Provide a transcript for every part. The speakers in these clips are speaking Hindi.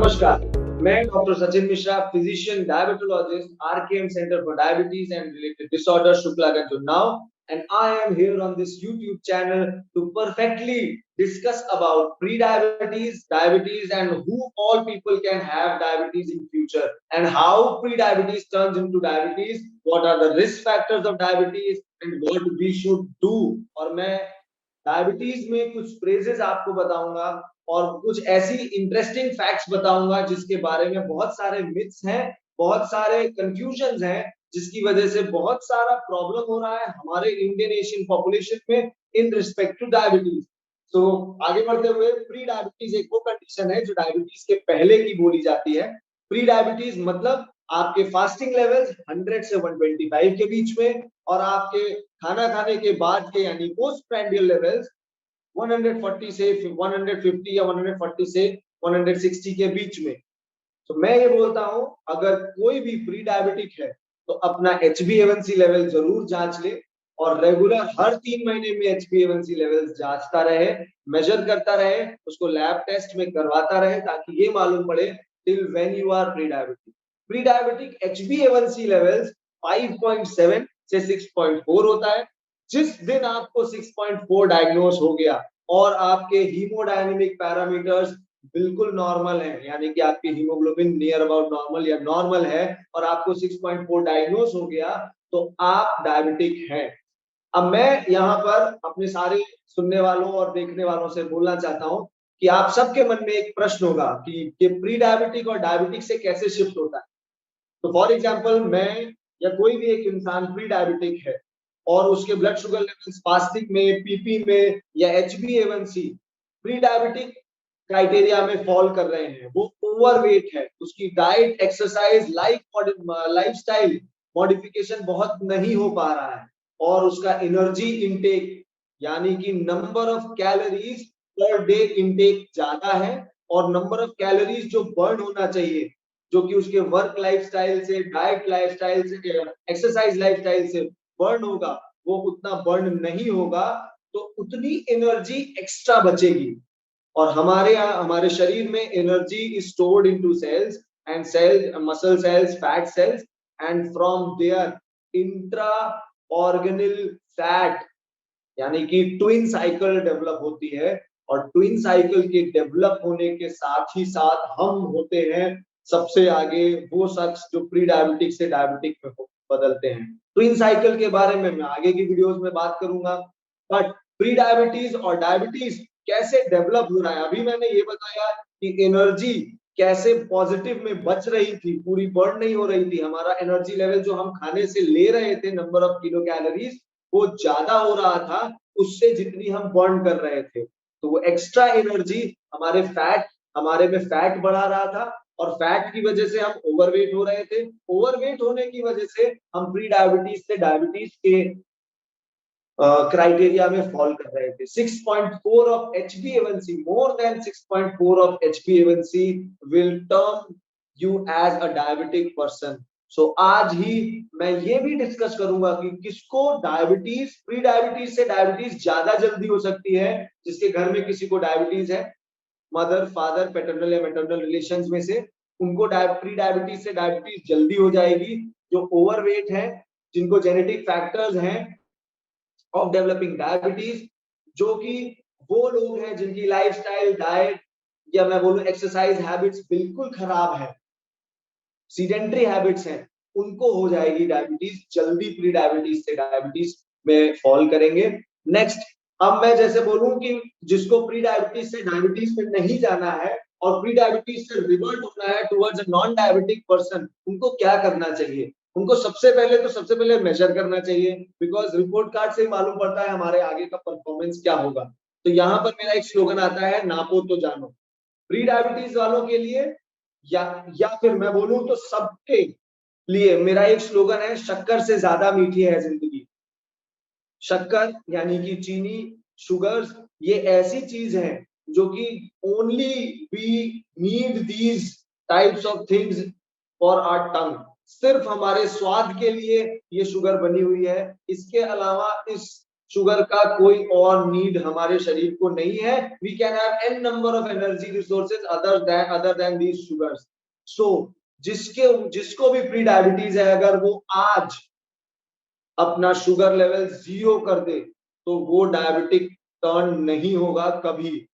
नमस्कार, मैं doctor Sachin Mishra, physician diabetologist, RKM Center for Diabetes and Related Disorders, Shuklaganj, Unnao, and I am here on this YouTube channel to perfectly discuss about pre-diabetes, diabetes, and who all people can have diabetes in future, and how pre-diabetes turns into diabetes, what are the risk factors of diabetes, and what we should do. और मैं डायबिटीज में कुछ प्रेजेस आपको बताऊंगा और कुछ ऐसी इंटरेस्टिंग फैक्ट्स बताऊंगा जिसके बारे में बहुत सारे मिथ्स हैं, बहुत सारे कंफ्यूजन्स हैं, जिसकी वजह से बहुत सारा प्रॉब्लम हो रहा है हमारे इंडियन एशियन पॉपुलेशन में इन रिस्पेक्ट टू डायबिटीज। तो आगे बढ़ते हुए, प्री डायबिटीज एक वो कंडीशन है जो डायबिटीज के पहले की बोली जाती है। प्री डायबिटीज मतलब आपके फास्टिंग लेवल्स 100 से 125 के बीच में और आपके खाना खाने के बाद के यानी पोस्ट प्रांडियल लेवल्स 140 से 150 या 140 से 160 के बीच में। तो मैं ये बोलता हूं, अगर कोई भी प्री डायबिटिक है तो अपना HbA1c लेवल जरूर जांच ले और रेगुलर हर 3 महीने में HbA1c लेवल जांचता रहे, मेजर करता रहे, उसको लैब टेस्ट में करवाता रहे ताकि ये मालूम पड़े till when you are prediabetic. Prediabetic HbA1c levels 5.7 से 6.4 होता है। जिस दिन आपको 6.4 डायग्नोस हो गया और आपके हीमोडायनेमिक पैरामीटर्स बिल्कुल नॉर्मल है, यानी कि आपकी हीमोग्लोबिन नियर अबाउट नॉर्मल या नॉर्मल है और आपको 6.4 डायग्नोस हो गया, तो आप डायबिटिक हैं। अब मैं यहाँ पर अपने सारे सुनने वालों और देखने वालों से बोलना चाहता हूँ कि आप सबके मन में एक प्रश्न होगा कि प्री डायबिटिक और डायबिटिक से कैसे शिफ्ट होता है। तो फॉर एग्जाम्पल, मैं या कोई भी एक इंसान प्री डायबिटिक है और उसके ब्लड शुगर लेवल्स फास्टिंग में, पीपी में या HbA1c प्री डायबिटिक क्राइटेरिया में फॉल कर रहे हैं, वो ओवरवेट है, उसकी डाइट, एक्सरसाइज, लाइफस्टाइल मॉडिफिकेशन बहुत नहीं हो पा रहा है और उसका एनर्जी इनटेक यानी कि number of calories per day intake ज्यादा है और नंबर ऑफ कैलोरीज जो बर्न होना चाहिए, जो कि उसके वर्क लाइफस्टाइल से, डाइट लाइफस्टाइल से, एक्सरसाइज लाइफस्टाइल से बर्न होगा, वो उतना बर्न नहीं होगा, तो उतनी एनर्जी एक्स्ट्रा बचेगी। और हमारे शरीर में energy is stored into cells and cells, muscle cells, fat cells, and from there intra organelle fat यानी कि ट्विन साइकिल डेवलप होती है और ट्विन साइकिल के डेवलप होने के साथ ही साथ हम होते हैं सबसे आगे वो शख्स जो प्री डायबिटिक से डायबिटिक में बदलते हैं। ट्विन साइकिल के बारे में मैं आगे की वीडियोस में बात करूंगा, बट प्री डायबिटीज और डायबिटीज कैसे डेवलप हो रहा है, अभी मैंने ये बताया कि एनर्जी कैसे पॉजिटिव में बच रही थी, पूरी बर्न नहीं हो रही थी, हमारा एनर्जी लेवल जो हम खाने से ले रहे थे, नंबर ऑफ किलो कैलोरीज, वो ज्यादा हो रहा था उससे जितनी हम बर्न कर रहे थे। तो वो एक्स्ट्रा एनर्जी हमारे में फैट बढ़ा रहा था और फैट की वजह से हम ओवरवेट हो रहे थे। ओवरवेट होने की वजह से हम प्री डायबिटीज से डायबिटीज के क्राइटेरिया में फॉल कर रहे थे। 6.4 of HbA1c, more than 6.4 of HbA1c will turn you as a diabetic person. So आज ही मैं ये भी डिस्कस करूंगा कि किसको डायबिटीज, प्री डायबिटीज से डायबिटीज ज्यादा जल्दी हो सकती है। जिसके घर में किसी को डायबिटीज है, मदर, फादर, पैटर्नल या मैटरनल रिलेशंस में से, उनको प्री डायबिटीज से डायबिटीज जल्दी हो जाएगी। जो ओवरवेट है, जिनको जेनेटिक फैक्टर्स हैं ऑफ डेवलपिंग डायबिटीज, जो कि वो लोग हैं जिनकी लाइफस्टाइल, डाइट या मैं बोलूं एक्सरसाइज हैबिट्स बिल्कुल खराब है, सीडेंटरी हैबिट्स हैं, उनको हो जाएगी डायबिटीज जल्दी, प्री डायबिटीज से डायबिटीज में फॉल करेंगे। नेक्स्ट, अब मैं जैसे बोलूं कि जिसको प्री डायबिटीज से डायबिटीज में नहीं जाना है और प्री डायबिटीज से रिवर्ट होना है towards a non diabetic person, उनको क्या करना चाहिए? उनको सबसे पहले मेजर करना चाहिए, बिकॉज रिपोर्ट कार्ड से ही मालूम पड़ता है हमारे आगे का परफॉर्मेंस क्या होगा। तो यहाँ पर मेरा एक स्लोगन आता है, नापो तो जानो। प्री डायबिटीज वालों के लिए या फिर मैं बोलूं तो सबके लिए मेरा एक स्लोगन है, शक्कर से ज्यादा मीठी है जिंदगी। शक्कर यानी कि चीनी, शुगर्स, ये ऐसी चीज है जो कि only we need these types of things for our tongue, सिर्फ हमारे स्वाद के लिए ये शुगर बनी हुई है। इसके अलावा इस शुगर का कोई और नीड हमारे शरीर को नहीं है. We can have n number of energy resources other than these sugars. So जिसको भी प्री डायबिटीज है, अगर वो आज अपना शुगर लेवल 0 कर दे तो वो डायबिटिक टर्न नहीं होगा कभी.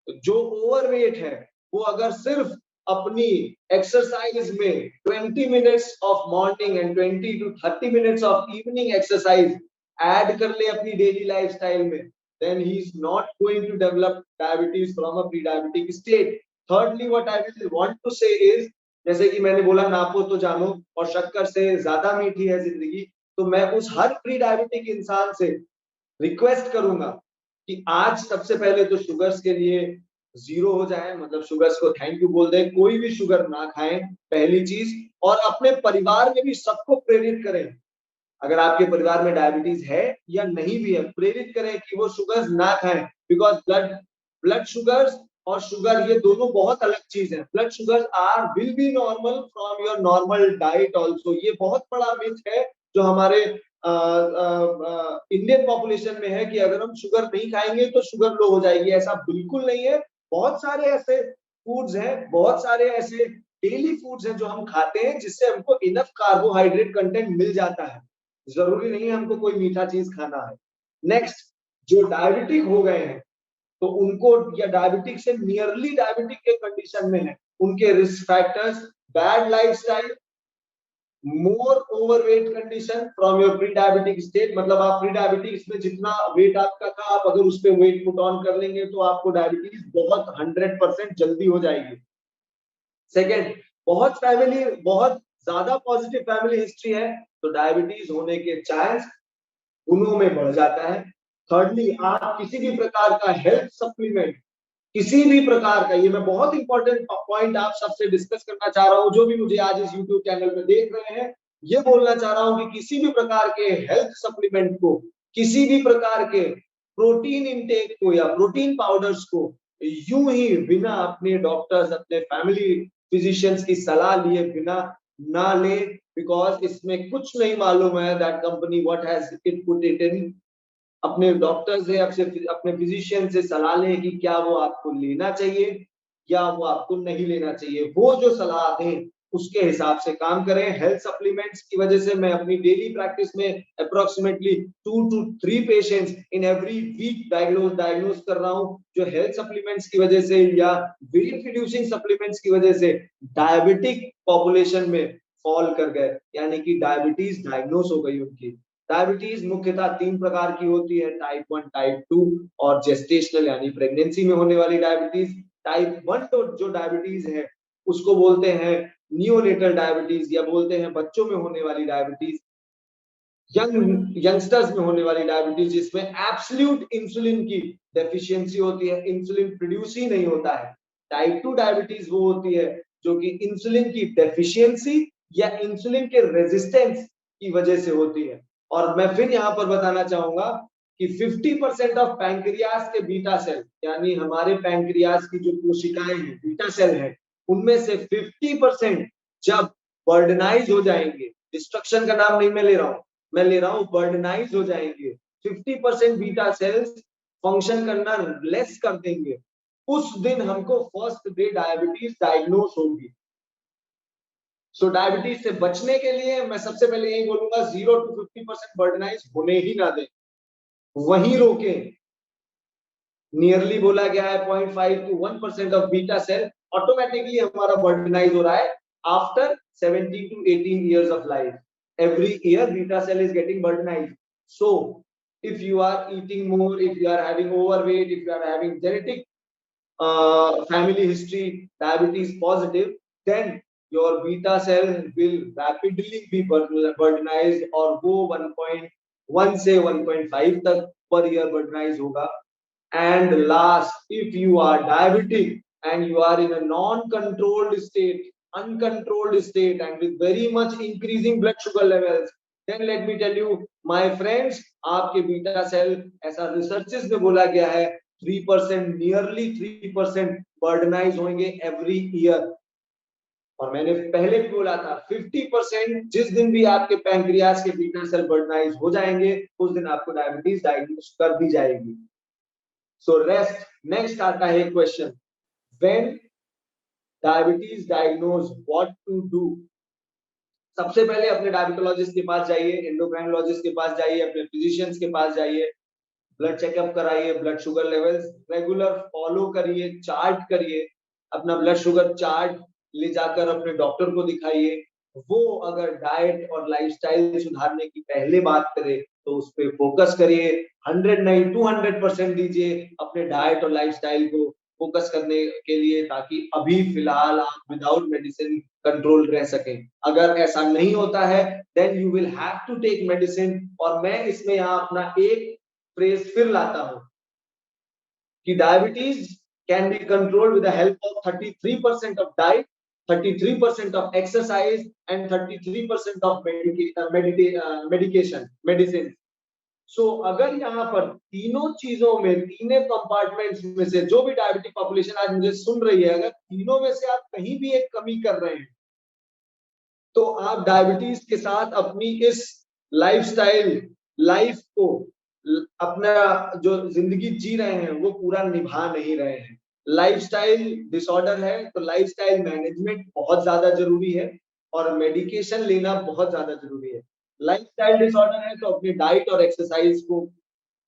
जो ओवरवेट है वो अगर सिर्फ अपनी एक्सरसाइज में 20 minutes of morning and 20 to 30 minutes of evening exercise add कर ले अपनी डेली लाइफस्टाइल में, then he is not going to develop diabetes from a pre-diabetic state. Thirdly, what I will want to say is, जैसे कि मैंने बोला नापो तो जानो और शक्कर से ज्यादा मीठी है जिंदगी, तो मैं उस हर प्री डायबिटिक इंसान से रिक्वेस्ट करूंगा कि आज सबसे पहले तो शुगर्स के लिए 0 हो जाए, मतलब शुगर्स को थैंक यू बोल दें, कोई भी शुगर ना खाएं पहली चीज. और अपने परिवार में भी सबको प्रेरित करें, अगर आपके परिवार में डायबिटीज है या नहीं भी है, प्रेरित करें कि वो शुगर्स ना खाएं. बिकॉज ब्लड शुगर्स और शुगर ये दोनों बहुत अलग चीज है. Blood sugars will be normal from your normal diet also. ये बहुत बड़ा मिथ है जो हमारे इंडियन पॉपुलेशन में है कि अगर हम शुगर नहीं खाएंगे तो शुगर लो हो जाएगी. ऐसा बिल्कुल नहीं है. बहुत सारे ऐसे फूड्स हैं, बहुत सारे ऐसे डेली फूड्स हैं जो हम खाते हैं जिससे हमको इनफ कार्बोहाइड्रेट कंटेंट मिल जाता है. जरूरी नहीं है हमको कोई मीठा चीज खाना है. नेक्स्ट, जो डायबिटिक हो गए हैं तो उनको, या डायबिटिक से नियरली डायबिटिक के कंडीशन में है, उनके risk factors, bad lifestyle, more overweight condition from your pre diabetic state. मतलब आप प्री डायबिटिक्स में जितना वेट आपका था, आप अगर उस पे वेट पुट ऑन कर लेंगे तो आपको डायबिटीज बहुत 100% जल्दी हो जाएगी. सेकेंड, बहुत ज्यादा पॉजिटिव फैमिली हिस्ट्री है तो डायबिटीज होने के चांस गुनों में बढ़ जाता है. थर्डली, आप किसी भी प्रकार का हेल्थ सप्लीमेंट, किसी भी प्रकार का, ये मैं बहुत इंपॉर्टेंट पॉइंट आप सबसे डिस्कस करना चाह रहा हूं, जो भी मुझे आज इस यूट्यूब चैनल पे देख रहे हैं, ये बोलना चाह रहा हूं कि किसी भी प्रकार के हेल्थ सप्लीमेंट को, किसी भी प्रकार के प्रोटीन इंटेक को या प्रोटीन पाउडर्स को यूं ही बिना अपने डॉक्टर्स, अपने फैमिली फिजिशियंस की सलाह लिए बिना ना ले. बिकॉज इसमें कुछ नहीं मालूम है that company what has it put it in. अपने डॉक्टर से, अपने फिजिशियन से सलाह लें कि क्या वो आपको लेना चाहिए या वो आपको नहीं लेना चाहिए. वो जो सलाह दें उसके हिसाब से काम करें. हेल्थ सप्लीमेंट्स की वजह से मैं अपनी डेली प्रैक्टिस में approximately 2 to 3 patients in every week diagnose कर रहा हूं, जो हेल्थ सप्लीमेंट्स की वजह से या वेट रिड्यूसिंग सप्लीमेंट्स की वजह से डायबिटिक पॉपुलेशन में फॉल कर गए, यानी कि डायबिटीज डायग्नोज हो गई उनकी. डायबिटीज मुख्यतः 3 प्रकार की होती है, टाइप 1, टाइप 2 और जेस्टेशनल यानी प्रेगनेंसी में होने वाली डायबिटीज. टाइप 1 तो जो डायबिटीज है उसको बोलते हैं नियोनेटल डायबिटीज, या बोलते हैं बच्चों में होने वाली डायबिटीज, यंगस्टर्स में होने वाली डायबिटीज, जिसमें एब्सोल्यूट इंसुलिन की डेफिशिएंसी होती है, इंसुलिन प्रोड्यूस ही नहीं होता है. टाइप 2 डायबिटीज वो होती है जो कि इंसुलिन की डेफिशिएंसी या इंसुलिन के रेजिस्टेंस की वजह से होती है. और मैं फिर यहाँ पर बताना चाहूंगा कि 50% ऑफ पैंक्रियास के बीटा सेल, यानी हमारे पैंक्रियास की जो कोशिकाएं हैं, बीटा सेल है, उनमें से 50% जब बर्डनाइज हो जाएंगे, डिस्ट्रक्शन का नाम नहीं मैं ले रहा हूं, मैं ले रहा हूं बर्डनाइज हो जाएंगे, 50% बीटा सेल्स फंक्शन करना लेस कर देंगे, उस दिन हमको फर्स्ट डे डायबिटीज डायग्नोज होगी. सो डायबिटीज से बचने के लिए मैं सबसे पहले यही बोलूंगा, 0 to 50% बर्डनाइज होने ही ना दें, वहीं रोकें. नियरली बोला गया है 0.5 to 1% of beta cell automatically हमारा बर्डनाइज हो रहा है after 17 to 18 years of life. Every year beta cell is getting burdenized. So if you are eating more, if you are having overweight, if you are having genetic family history, diabetes positive, then your beta cell will rapidly be burdenized और वो 1.1 से 1.5 तक per year burdenized होगा. And last, if you are diabetic and you are in a non-controlled state, uncontrolled state, and with very much increasing blood sugar levels, then let me tell you, my friends, आपके बीटा सेल, ऐसा रिसर्चेस में बोला गया है, 3%, नियरली 3% बर्डनाइज होंगे एवरी ईयर. और मैंने पहले भी बोला था 50% जिस दिन भी आपके पैंक्रियास के बीटा सेल बर्डनाइज हो जाएंगे उस दिन आपको डायबिटीज डायग्नोस कर दी जाएगी। सो रेस्ट नेक्स्ट आता है question, when diabetes diagnose what to do. सबसे पहले अपने डायबिटोलॉजिस्ट के पास जाइए, एंडोक्राइनोलॉजिस्ट के पास जाइए, अपने फिजिशियंस के पास जाइए, ब्लड चेकअप कराइए, blood sugar levels regular follow करिए, चार्ट करिए, अपना ब्लड शुगर चार्ट ले जाकर अपने डॉक्टर को दिखाइए। वो अगर डाइट और लाइफस्टाइल सुधारने की पहले बात करे तो उस पर फोकस करिए, 100 नहीं 200% दीजिए अपने डाइट और लाइफस्टाइल को फोकस करने के लिए, ताकि अभी फिलहाल आप विदाउट मेडिसिन कंट्रोल रह सकें। अगर ऐसा नहीं होता है then you will have to take medicine. और मैं इसमें यहाँ अपना एक फ्रेज फिर लाता हूं कि diabetes can be controlled with the help of 33% of diet, 33% of exercise and 33% of medication medicine. So अगर यहाँ पर तीनों चीजों में, तीनों कंपार्टमेंट्स में से जो भी डायबिटिक पॉपुलेशन आज मुझे सुन रही है, अगर तीनों में से आप कहीं भी एक कमी कर रहे हैं तो आप डायबिटीज के साथ अपनी इस लाइफस्टाइल लाइफ को, अपना जो जिंदगी जी रहे हैं वो पूरा निभा नहीं रहे हैं। लाइफस्टाइल डिसऑर्डर है तो लाइफस्टाइल मैनेजमेंट बहुत ज्यादा जरूरी है और मेडिकेशन लेना बहुत ज्यादा जरूरी है। लाइफस्टाइल डिसऑर्डर है तो अपनी डाइट और एक्सरसाइज को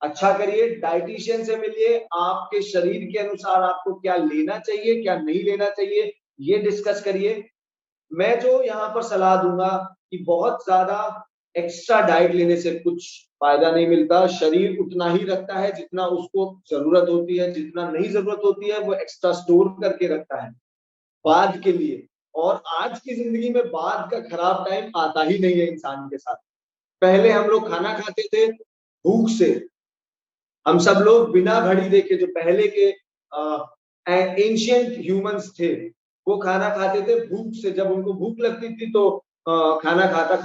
अच्छा करिए, डाइटिशियन से मिलिए, आपके शरीर के अनुसार आपको क्या लेना चाहिए क्या नहीं लेना चाहिए ये डिस्कस करिए। मैं जो यहाँ पर सलाह दूंगा कि बहुत ज्यादा एक्स्ट्रा डाइट लेने से कुछ फायदा नहीं मिलता। शरीर उतना ही रखता है जितना उसको जरूरत होती है, जितना नहीं जरूरत होती है वो एक्स्ट्रा स्टोर करके रखता है बाद के लिए। और आज की जिंदगी में बाद का खराब टाइम आता ही नहीं है इंसान के साथ। पहले हम लोग खाना खाते थे भूख से, हम सब लोग बिना घड़ी देखे, जो पहले के एंशियंट ह्यूमंस थे वो खाना खाते थे भूख से, जब उनको भूख लगती थी तो खाना आता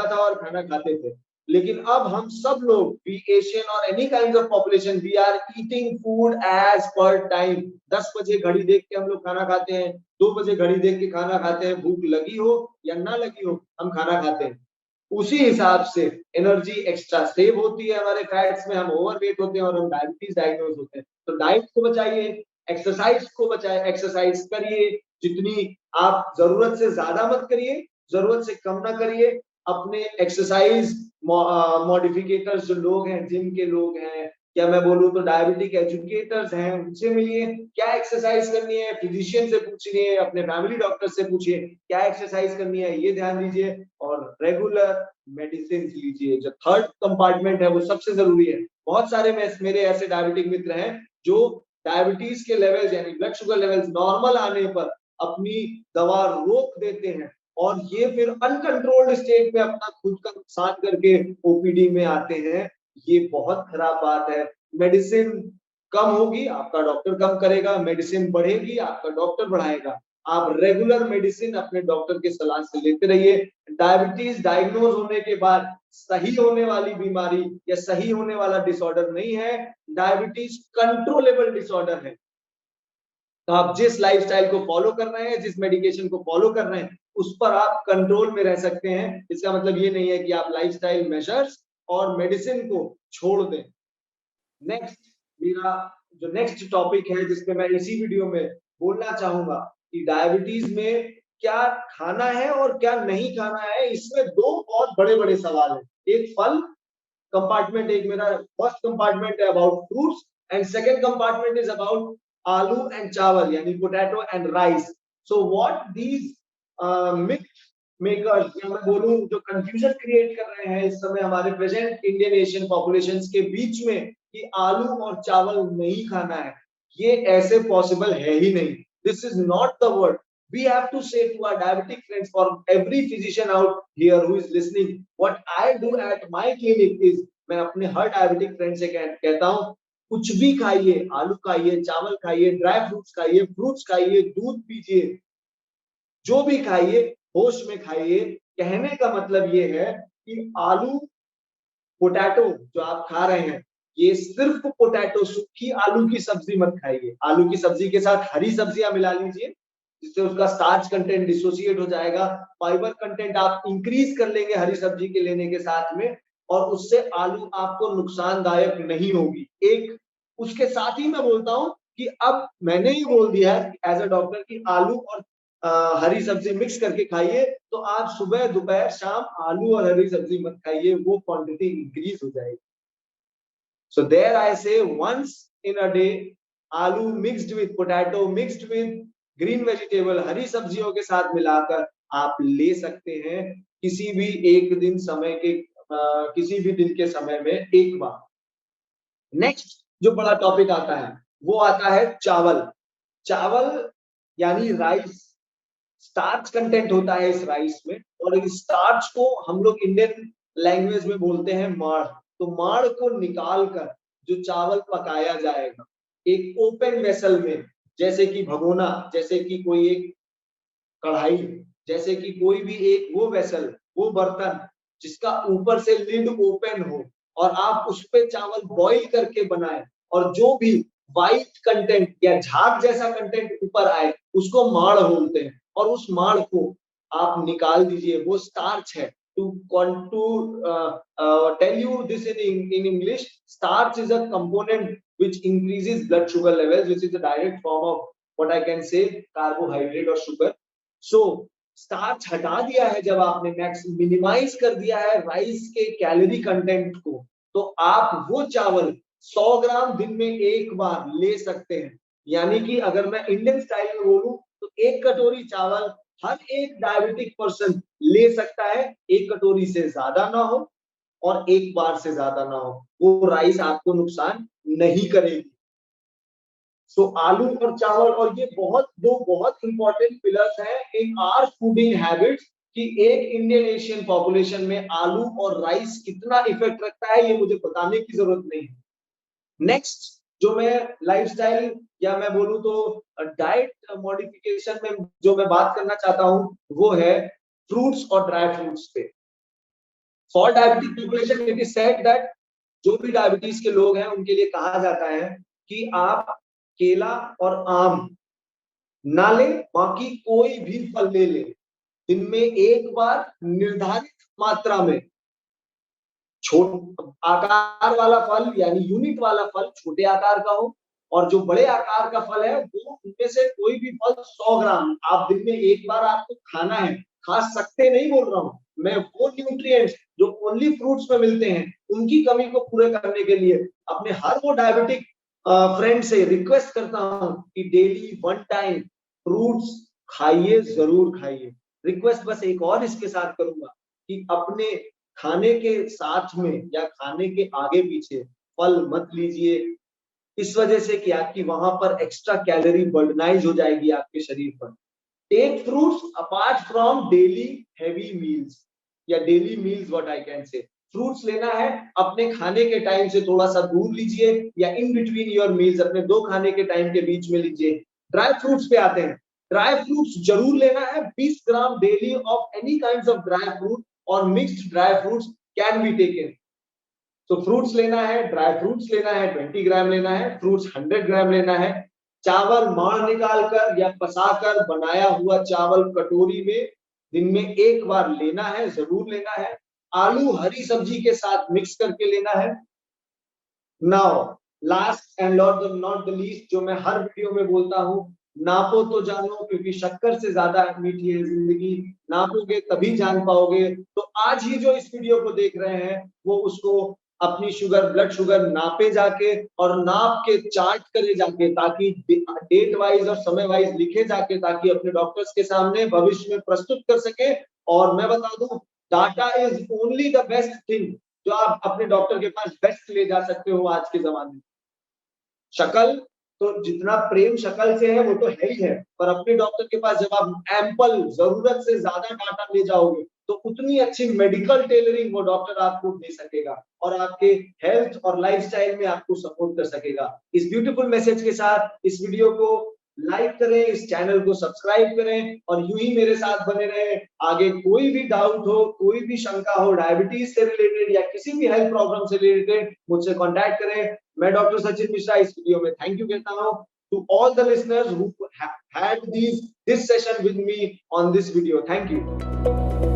था और खाना खाते थे। लेकिन अब हम सब लोग, बी एशियन और any kind of population, we are eating food as per time. 10 बजे घड़ी देख के हम लोग खाना खाते हैं, 2 बजे घड़ी देख के खाना खाते हैं, भूख लगी हो या ना लगी हो हम खाना खाते हैं। उसी हिसाब से एनर्जी एक्स्ट्रा सेव होती है हमारे फैट्स में, हम ओवरवेट होते हैं और हम डायबिटीज डायग्नोज होते हैं। तो डाइट को बचाइए, एक्सरसाइज को बचाए, एक्सरसाइज करिए, जितनी आप जरूरत से ज्यादा मत करिए, जरूरत से कम ना करिए। अपने एक्सरसाइज मॉडिफिकेटर्स जो लोग हैं, जिम के लोग हैं, या मैं बोलूं तो डायबिटिक एजुकेटर्स हैं, उनसे मिलिए, क्या एक्सरसाइज करनी है फिजिशियन से पूछिए, अपने फैमिली डॉक्टर से पूछिए क्या एक्सरसाइज करनी है, ये ध्यान दीजिए। और रेगुलर मेडिसिन लीजिए। जो थर्ड कंपार्टमेंट है वो सबसे जरूरी है। बहुत सारे मेरे ऐसे डायबिटिक मित्र हैं जो डायबिटीज के लेवल्स यानी ब्लड शुगर लेवल्स नॉर्मल आने पर अपनी दवा रोक देते हैं और ये फिर अनकंट्रोल्ड स्टेट में अपना खुद का नुकसान करके ओपीडी में आते हैं। ये बहुत खराब बात है। मेडिसिन कम होगी आपका डॉक्टर कम करेगा, मेडिसिन बढ़ेगी आपका डॉक्टर बढ़ाएगा। आप रेगुलर मेडिसिन अपने डॉक्टर के सलाह से लेते रहिए। डायबिटीज डायग्नोज होने के बाद सही होने वाली बीमारी या सही होने वाला डिसऑर्डर नहीं है, डायबिटीज कंट्रोलेबल डिसऑर्डर है। तो आप जिस लाइफस्टाइल को फॉलो कर रहे हैं, जिस मेडिकेशन को फॉलो कर रहे हैं, उस पर आप कंट्रोल में रह सकते हैं। इसका मतलब ये नहीं है कि आप लाइफस्टाइल मेजर्स और मेडिसिन को छोड़ दें। नेक्स्ट मेरा जो नेक्स्ट टॉपिक है जिसपे मैं इसी वीडियो में बोलना चाहूंगा कि डायबिटीज में क्या खाना है और क्या नहीं खाना है। इसमें दो बहुत बड़े बड़े सवाल हैं। एक फल कंपार्टमेंट, एक मेरा फर्स्ट कंपार्टमेंट है about fruits and second compartment is about आलू एंड चावल यानी potato and rice. So what these myth makers, या मैं बोलूं जो कंफ्यूजन क्रिएट कर रहे हैं इस समय हमारे प्रेजेंट इंडियन एशियन पॉपुलेशंस के बीच में कि आलू और चावल नहीं खाना है, ये ऐसे पॉसिबल है ही नहीं। This is not the word we have to say to our diabetic friends, for every physician out here who is listening, what I do at my clinic is, मैं अपने हर डायबिटिक फ्रेंड से कहता हूँ कुछ भी खाइए, आलू खाइए, चावल खाइए, ड्राई फ्रूट्स खाइए, फ्रूट्स खाइए, दूध पीजिए, जो भी खाइए होश में खाइए। कहने का मतलब ये है कि आलू पोटैटो जो आप खा रहे हैं ये सिर्फ पोटैटो, सूखी आलू की सब्जी मत खाइए। आलू की सब्जी के साथ हरी सब्जियां मिला लीजिए, जिससे उसका स्टार्च कंटेंट डिसोसिएट हो जाएगा। फाइबर कंटेंट आप इंक्रीज कर लेंगे हरी सब्जी के लेने के साथ में, और उससे आलू आपको नुकसानदायक नहीं होगी। एक उसके साथ ही मैं बोलता हूं कि अब मैंने ही बोल दिया है एज अ डॉक्टर कि आलू और हरी सब्जी मिक्स करके खाइए, तो आप सुबह दोपहर शाम आलू और हरी सब्जी मत खाइए, वो क्वांटिटी इंक्रीज हो जाएगी। So there I say once in a day, आलू mixed with potato, mixed with green vegetable, हरी सब्जियों के साथ मिलाकर आप ले सकते हैं किसी भी एक दिन समय के किसी भी दिन के समय में एक बार। नेक्स्ट जो बड़ा टॉपिक आता है वो आता है चावल। चावल यानी राइस, स्टार्च कंटेंट होता है इस राइस में, और इस स्टार्च को हम लोग इंडियन लैंग्वेज में बोलते हैं माड़। तो माड़ को निकाल कर जो चावल पकाया जाएगा एक ओपन वेसल में, जैसे कि भगोना, जैसे कि कोई एक कढ़ाई, जैसे कि कोई भी एक वो वेसल, वो बर्तन जिसका ऊपर से लिड ओपन हो, और आप उस पे चावल बॉईल करके बनाए, और जो भी व्हाइट कंटेंट या झाग जैसा कंटेंट ऊपर आए उसको माड़ बोलते हैं। और उस माड़ को आप निकाल दीजिए, वो स्टार्च है। to tell you this in English, starch is a component which increases blood sugar levels, which is a direct form of what I can say carbohydrate or sugar. So starch हटा दिया है जब आपने, मैक्स मिनिमाइज कर दिया है राइस के कैलोरी कंटेंट को, तो आप वो चावल 100 ग्राम दिन में एक बार ले सकते हैं। यानी कि अगर मैं इंडियन स्टाइल में बोलूं तो एक कटोरी चावल हर एक डायबिटिक पर्सन ले सकता है, एक कटोरी से ज्यादा ना हो और एक बार से ज्यादा ना हो, वो राइस आपको नुकसान नहीं करेगी। सो आलू और चावल, और ये दो बहुत इंपॉर्टेंट पिलर्स हैं इन आवर फूडिंग हैबिट्स, कि एक इंडियन एशियन पॉपुलेशन में आलू और राइस कितना इफेक्ट रखता है ये मुझे बताने की जरूरत नहीं है। नेक्स्ट जो मैं लाइफस्टाइल या मैं बोलूं तो डाइट मॉडिफिकेशन में जो मैं बात करना चाहता हूं वो है फ्रूट्स और ड्राई फ्रूट्स पे। For diabetic population it is said that जो भी डायबिटीज के लोग हैं उनके लिए कहा जाता है कि आप केला और आम ना ले, बाकी कोई भी फल ले ले, दिन में एक बार निर्धारित मात्रा में। छोट आकार वाला फल यानी यूनिट वाला फल छोटे आकार का हो, और जो बड़े आकार का फल है वो उनमें से कोई भी फल 100 ग्राम आप दिन में एक बार आपको खाना है। खा सकते नहीं बोल रहा हूं मैं, वो न्यूट्रिएंट्स जो ओनली फ्रूट्स में मिलते हैं उनकी कमी को पूरे करने के लिए अपने हर वो डायबिटिक फ्रेंड से रिक्वेस्ट करता हूं कि डेली 1 टाइम फ्रूट्स खाइए, जरूर खाइए। रिक्वेस्ट बस एक और इसके साथ करूंगा कि अपने खाने के साथ में या खाने के आगे पीछे फल मत लीजिए, इस वजह से कि आपकी वहां पर एक्स्ट्रा कैलोरी बर्डनाइज हो जाएगी आपके शरीर पर। Take fruits apart from daily heavy meals या daily meals, what I can say. Fruits लेना है अपने खाने के टाइम से थोड़ा सा दूर लीजिए, या इन बिटवीन योर मील्स अपने दो खाने के टाइम के बीच में लीजिए। ड्राई फ्रूट्स पे आते हैं। ड्राई फ्रूट्स जरूर लेना है, 20 gram daily of any kinds of dry fruit और mixed dry fruits can be taken. तो फ्रूट्स लेना है, ड्राई फ्रूट्स लेना है 20 ग्राम लेना है, फ्रूट्स 100 ग्राम लेना है। चावल माड़ निकालकर या पसाकर बनाया हुआ चावल कटोरी में दिन में एक बार लेना है, जरूर लेना है। आलू हरी सब्जी के साथ मिक्स करके लेना है। Now last and not the least, जो मैं हर वीडियो में बोलता हूं, नापो तो जानो, क्योंकि शक्कर से ज्यादा मीठी है जिंदगी। नापोगे तभी जान पाओगे। तो आज ही जो इस वीडियो को देख रहे हैं वो उसको अपनी शुगर, ब्लड शुगर नापे जाके, और नाप के चार्ट करे जाके, ताकि डेट वाइज और समय वाइज लिखे जाके, ताकि अपने डॉक्टर्स के सामने भविष्य में प्रस्तुत कर सके। और मैं बता दूं, data is only the best thing जो आप अपने डॉक्टर के पास बेस्ट ले जा सकते हो आज के जमाने में। शक्ल तो जितना प्रेम शक्ल से है वो तो है ही है, पर अपने डॉक्टर के पास जब आप एम्पल जरूरत से ज्यादा डाटा ले जाओगे तो उतनी अच्छी मेडिकल टेलरिंग वो डॉक्टर आपको दे सकेगा और आपके हेल्थ और लाइफस्टाइल में आपको सपोर्ट कर सकेगा। इस ब्यूटीफुल मैसेज के साथ इस वीडियो को लाइक करें, इस चैनल को सब्सक्राइब करें, और यूं ही मेरे साथ बने रहें। आगे कोई भी डाउट हो, कोई भी शंका हो डायबिटीज से रिलेटेड या किसी भी हेल्थ प्रॉब्लम से रिलेटेड, मुझसे कांटेक्ट करें। मैं डॉक्टर सचिन मिश्रा इस वीडियो में थैंक यू कहता हूं। to all the listeners who had this session with me on this video. Thank you.